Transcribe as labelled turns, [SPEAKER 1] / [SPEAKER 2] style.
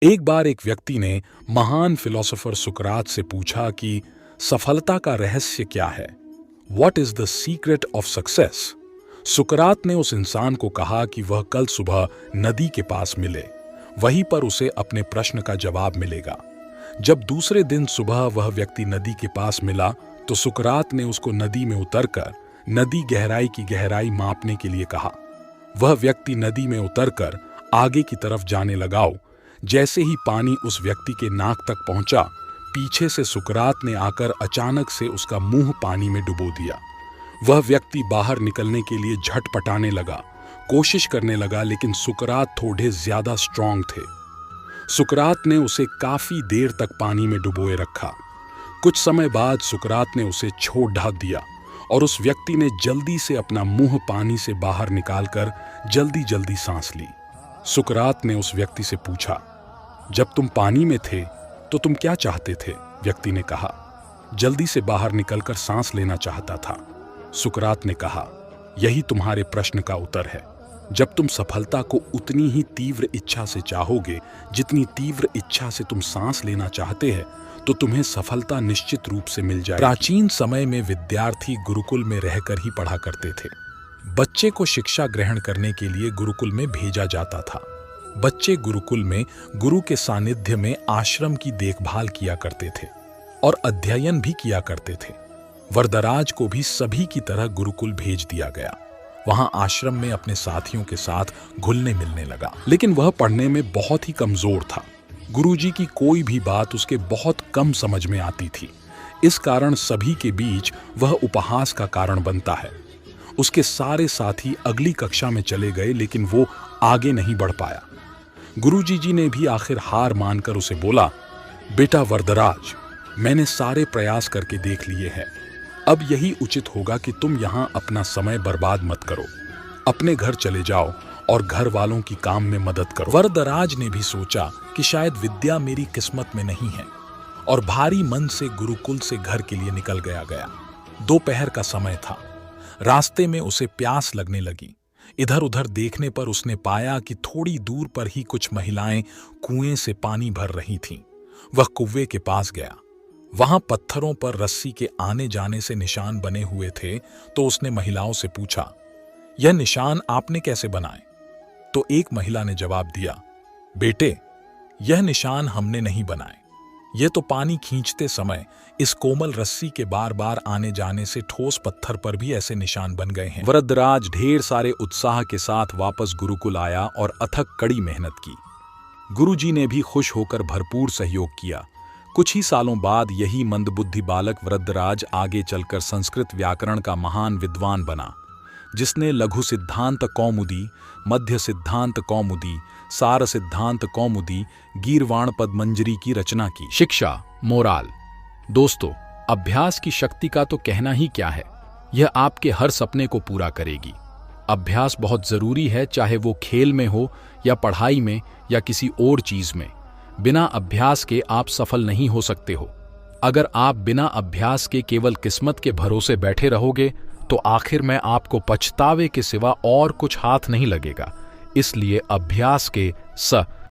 [SPEAKER 1] एक बार एक व्यक्ति ने महान फिलोसोफर सुकरात से पूछा कि सफलता का रहस्य क्या है? What is the secret of success? सुकरात ने उस इंसान को कहा कि वह कल सुबह नदी के पास मिले, वहीं पर उसे अपने प्रश्न का जवाब मिलेगा। जब दूसरे दिन सुबह वह व्यक्ति नदी के पास मिला तो सुकरात ने उसको नदी में उतरकर नदी गहराई की गहराई मापने के लिए कहा। वह व्यक्ति नदी में उतरकर आगे की तरफ जाने लगा। जैसे ही पानी उस व्यक्ति के नाक तक पहुंचा, पीछे से सुकरात ने आकर अचानक से उसका मुंह पानी में डुबो दिया। वह व्यक्ति बाहर निकलने के लिए झटपटाने लगा, कोशिश करने लगा, लेकिन सुकरात थोड़े ज्यादा स्ट्रांग थे। सुकरात ने उसे काफी देर तक पानी में डुबोए रखा। कुछ समय बाद सुकरात ने उसे छोड़ ढा दिया और उस व्यक्ति ने जल्दी से अपना मुंह पानी से बाहर निकालकर जल्दी जल्दी सांस ली। सुकरात ने उस व्यक्ति से पूछा, जब तुम पानी में थे तो तुम क्या चाहते थे? व्यक्ति ने कहा, जल्दी से बाहर निकलकर सांस लेना चाहता था। सुकरात ने कहा, यही तुम्हारे प्रश्न का उत्तर है। जब तुम सफलता को उतनी ही तीव्र इच्छा से चाहोगे जितनी तीव्र इच्छा से तुम सांस लेना चाहते हैं, तो तुम्हें सफलता निश्चित रूप से मिल जाएगी। प्राचीन समय में विद्यार्थी गुरुकुल में रहकर ही पढ़ा करते थे। बच्चे को शिक्षा ग्रहण करने के लिए गुरुकुल में भेजा जाता था। बच्चे गुरुकुल में गुरु के सानिध्य में आश्रम की देखभाल किया करते थे और अध्ययन भी किया करते थे। वरदराज को भी सभी की तरह गुरुकुल भेज दिया गया। वहां आश्रम में अपने साथियों के साथ घुलने मिलने लगा, लेकिन वह पढ़ने में बहुत ही कमजोर था। गुरुजी की कोई भी बात उसके बहुत कम समझ में आती थी। इस कारण सभी के बीच वह उपहास का कारण बनता है। उसके सारे साथी अगली कक्षा में चले गए, लेकिन वो आगे नहीं बढ़ पाया। गुरुजी जी ने भी आखिर हार मानकर उसे बोला, बेटा वरदराज, मैंने सारे प्रयास करके देख लिए हैं। अब यही उचित होगा कि तुम यहाँ अपना समय बर्बाद मत करो। अपने घर चले जाओ और घर वालों की काम में मदद करो। वरदराज ने भी सोचा कि शायद विद्या मेरी किस्मत में नहीं है और भारी मन से गुरुकुल से घर के लिए निकल गया। दोपहर का समय था। रास्ते में उसे प्यास लगने लगी। इधर उधर देखने पर उसने पाया कि थोड़ी दूर पर ही कुछ महिलाएं कुएं से पानी भर रही थीं। वह कुएं के पास गया। वहां पत्थरों पर रस्सी के आने जाने से निशान बने हुए थे। तो उसने महिलाओं से पूछा, यह निशान आपने कैसे बनाए? तो एक महिला ने जवाब दिया, बेटे, यह निशान हमने नहीं बनाए। ये तो पानी खींचते समय इस कोमल रस्सी के बार बार आने जाने से ठोस पत्थर पर भी ऐसे निशान बन गए हैं। वरदराज ढेर सारे उत्साह के साथ वापस गुरुकुल आया और अथक कड़ी मेहनत की। गुरुजी ने भी खुश होकर भरपूर सहयोग किया। कुछ ही सालों बाद यही मंदबुद्धि बालक वरदराज आगे चलकर संस्कृत व्याकरण का महान विद्वान बना, जिसने लघु सिद्धांत कौमुदी, मध्य सिद्धांत कौमुदी, सार सिद्धांत कौमुदी, गीर्वाण पदमंजरी की रचना की। शिक्षा, मोराल। दोस्तों, अभ्यास की शक्ति का तो कहना ही क्या है। यह आपके हर सपने को पूरा करेगी। अभ्यास बहुत जरूरी है, चाहे वो खेल में हो या पढ़ाई में या किसी और चीज में। बिना अभ्यास के आप सफल नहीं हो सकते हो। अगर आप बिना अभ्यास के केवल किस्मत के भरोसे बैठे रहोगे तो आखिर में आपको पछतावे के सिवा और कुछ हाथ नहीं लगेगा। इसलिए अभ्यास के